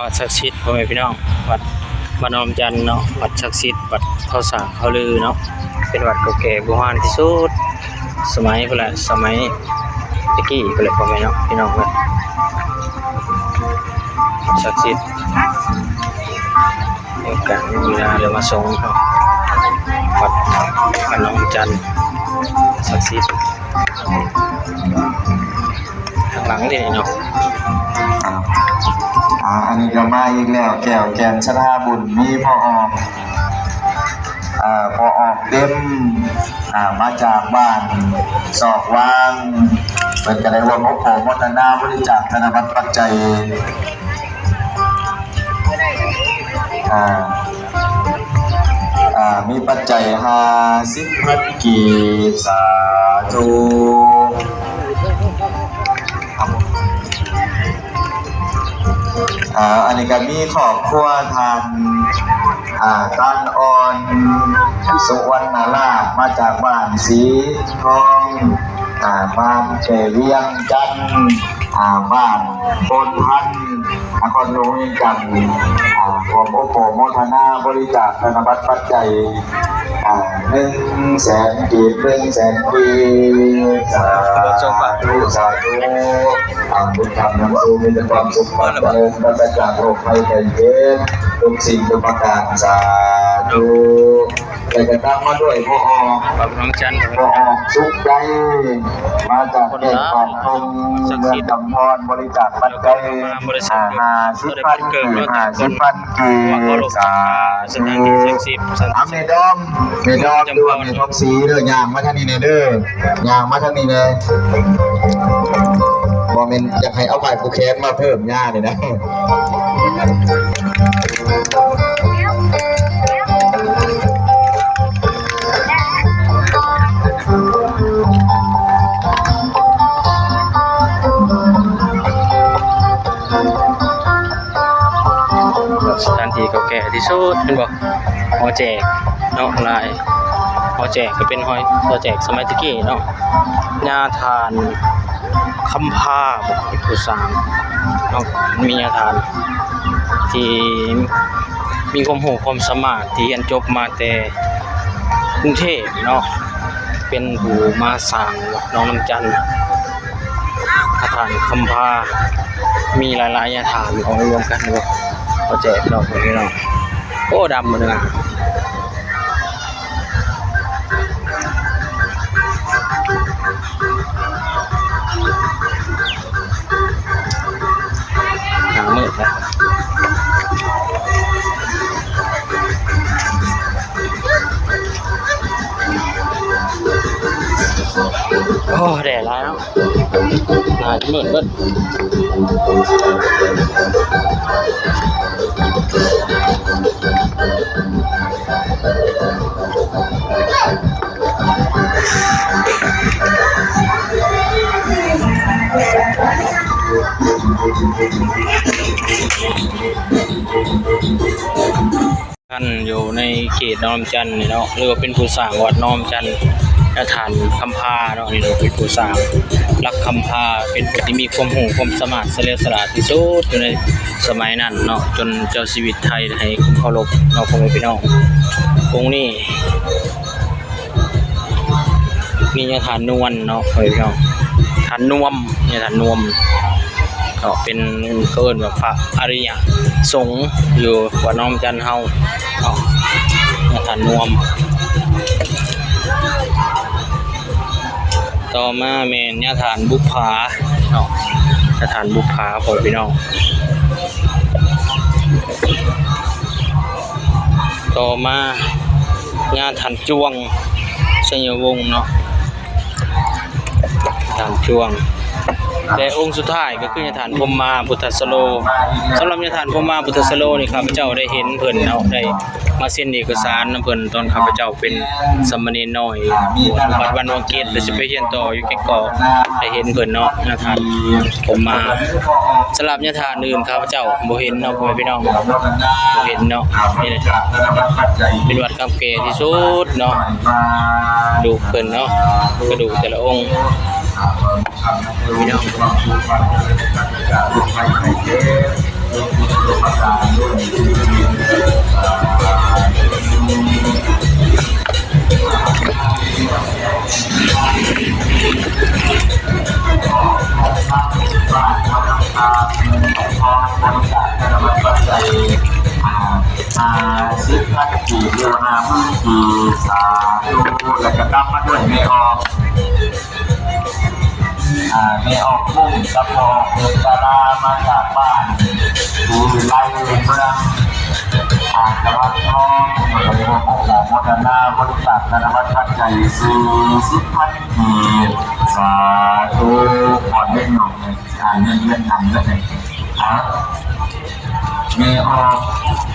วัดศักดิ์สิทธิ์พ่อแม่พี่น้องวัดบ้านนอมจันทร์เนาะวัดศักดิ์สิทธิ์วัดเขาสางเขาลือเนาะเป็นวัดเก่าแก่โบราณที่สุดสมัยพุ่นแหละสมัยตะกี้พุ่นแหละพ่อแม่เนาะพี่น้องเลยศักดิ์สิทธิ์โอกาสมีนาเดี๋ยวมาส่งเนาะวัดบ้านนอมจันทร์ศักดิ์สิทธิ์ข้างหลังนี่เนาะอันนี้ก็มาอีกแล้วแก้วแกนชนะบุญมีพอออกเต็มมาจากบ้านศอกว่างเป็นกระไรวงโอโหมตนาบริจาคธนบัตรปัจจัยมีปัจจัย50,000 กีบสาธุอันนี้ก็มีครอบครัวทานต้านอ่อนสุวรรณราชมาจากบ้านสีทองบ้านเฉเวียงจันทร์บ้านโพนพันนครหลวงเวียงจันทร์รวมโอโหโมทนาบริจาคธนบัตรปัจจัย100,000 กีบ100,000 กีบสาธุสาธุบุญธรรมนำสู่มีแต่ความสุขความเจริญปราศจากโรคภัยไข้เจ็บทุกสิ่งทุกประการสาธุแต่ก็ตามมาด้วยพ่อออกสุขใจมาจากเด็กของตรงเมืองกำพรบริจาคปัจจัย50,000 กีบ50,000 กีบสาธุเมดอมดูว่าเมทองสีเด้อย่างมาทางนี้เด้อย่างมาทางนี้เลยบอมเมนอยากให้เอาไม้ผูกแขนมาเพิ่มย่าเลยนะสถานที่เก่าแก่ที่สุดเป็นบ่หอแจกเนาะลายหอแจกก็เป็นหอแจกสมัยตะกี้เนาะญาทานคำพาเป็นผู้สร้างเนาะมีญาทานที่มีความรู้ความสามารถที่เรียนจบมาแต่กรุงเทพเนาะเป็นผู้มาสร้างวัดน้องน้ำจันทร์ญาทานคำพามีหลายๆญาทานเอารวมกันเนาะเขาแจกเราคนนี้เราโอ้ดำหมดเลยนะหามืดนะโอ้แดดแล้วหามืดเบิดท่านอยู่ในเขตน้อมจันทร์เนาะหรือว่าเป็นผู้สร้างวัดน้อมจันทร์และฐานคำพาเนาะนี่เราเป็นผู้สร้างรักคำพาเป็นผู้ที่มีความรู้ความสามารถเฉลียวฉลาดที่สุดอยู่ในสมัยนั้นเนาะจนเจ้าชีวิตไทยให้เคารพเนาะพ่อแม่พี่น้ององค์นี้มีญาฐานนวลเนาะพ่อแม่พี่น้องฐานนวมญาฐานนวมก็เป็นเกินแบบพระอริยสงฆ์อยู่วัดน้อมจันทร์เฮาญาฐานนวมต่อมาแม่นญาฐานบุพภาเนาะญาฐานบุพภาพ่อพี่น้องต่อมาญาฐานจวงชัยวงศ์เนาะญาฐานจวงและองค์สุดท้ายก็คือญาฐานพรหมาพุทธสโลสำหรับญาฐานพรหมาพุทธสโลนี่ข้าพเจ้าได้เห็นเพิ่นเนาะได้มาเซ็นเอกสารนำเพิ่นตอนข้าพเจ้าเป็นสามเณรน้อยวัดบ้านวังเกตและสิไปเรียนต่ออยู่แก่เกาะได้เห็นเพิ่นเนาะญาฐานพรหมาสำหรับญาฐานอื่นข้าพเจ้าบ่เห็นเนาะพ่อแม่พี่น้องบ่เห็นเนาะนี่แหละเป็นวัดเก่าแก่ที่สุดเนาะดูเพิ่นเนาะกระดูกแต่ละองค์ พี่น้อง ประการด้วยบ้านวัดน้ำตาพอบริจาคธนบัตรปัจจัยสิบพันกี่เดียวนามือกี่สาธุและกระตั้มมาด้วยไม่ออกไม่ออกมุ่งสะพอเดินตาลามาจากบ้านดูไล่เมืองตะวันทองบริวารของหมอมดนาบริจาคธนบัตรปัจจัย40,000 กีบสาธุก่อนเล่นหน่อยเงินนำด้วยไม่ออก